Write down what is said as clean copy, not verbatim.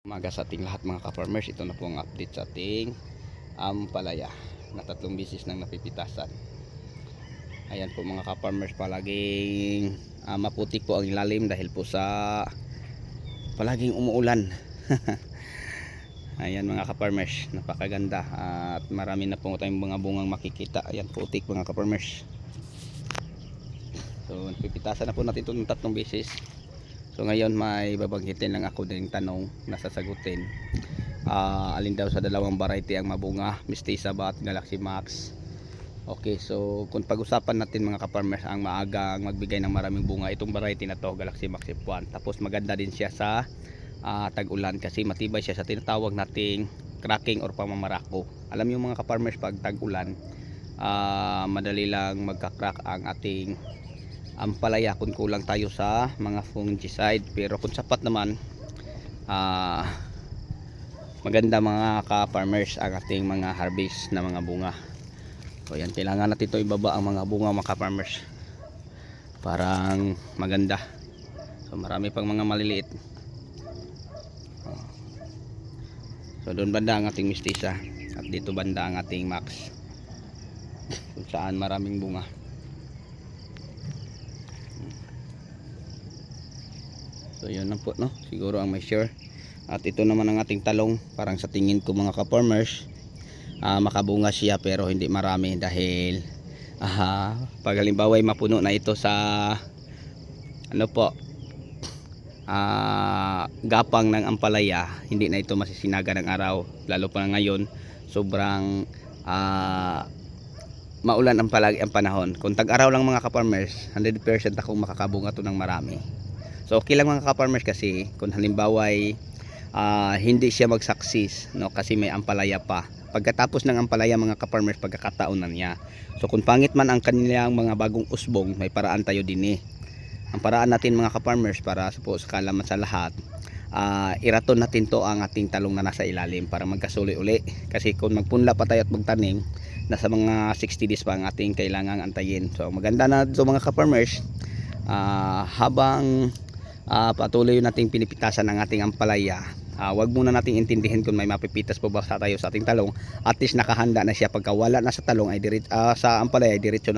Umaga sa ating lahat mga ka-farmers. Ito na po ang update sa ating ampalaya na 3 bisis nang napipitasan. Ayan po mga ka-farmers, palaging maputik po ang ilalim dahil po sa palaging umuulan. Ayan mga ka-farmers, napakaganda at marami na po tayong mga bungang makikita. Ayan, putik mga ka-farmers. So napipitasan na po natin ito ng 3 bisis. So ngayon may babanggitin lang ako din tanong na sasagutin. Alin daw sa dalawang variety ang mabunga, Mestiza ba at Galaxy Max? Okay, so kung pag-usapan natin mga ka-farmers, ang maagang magbigay ng maraming bunga, itong variety na to, Galaxy Max F1. Tapos maganda din siya sa tag-ulan kasi matibay siya sa tinatawag nating cracking or pamamarako. Alam niyo mga ka-farmers, pag tag-ulan madali lang magka-crack ang ating ampalaya kung kulang tayo sa mga fungicide. Pero kung sapat naman, maganda mga ka-farmers ang ating mga harvest na mga bunga. So yan, kailangan natin ito ibaba ang mga bunga mga ka-farmers, parang maganda. So marami pang mga maliliit. So doon banda ang ating Mestiza at dito banda ang ating Max, kung saan maraming bunga. So yun lang po, no? Siguro ang may share. At ito naman ang ating talong. Parang sa tingin ko mga ka-farmers, makabunga siya pero hindi marami dahil pag halimbawa ay mapuno na ito sa ano po, gapang ng ampalaya, hindi na ito masisinaga ng araw. Lalo pa ngayon, sobrang maulan ang palagi ang panahon. Kung tag-araw lang mga ka-farmers, 100% akong makakabunga to ng marami. So okay lang mga ka-farmers, kasi kung halimbawa ay hindi siya mag-success, no, kasi may ampalaya pa. Pagkatapos ng ampalaya mga ka-farmers, pagkakataon na niya. So kung pangit man ang kanilang mga bagong usbong, may paraan tayo din eh. Ang paraan natin mga ka-farmers, para po sa kalaman sa lahat, iraton natin to ang ating talong na nasa ilalim para magkasuli uli. Kasi kung magpunla pa tayo at magtanim, nasa mga 60 days pa ang ating kailangang antayin. So maganda na ito mga ka-farmers, habang patuloy nating pinipitasan ng ating ampalaya, wag muna nating intindihin kung may mapipitas po ba tayo sa ating talong. At least nakahanda na siya, pagka wala na sa talong ay sa ampalaya ay diretso na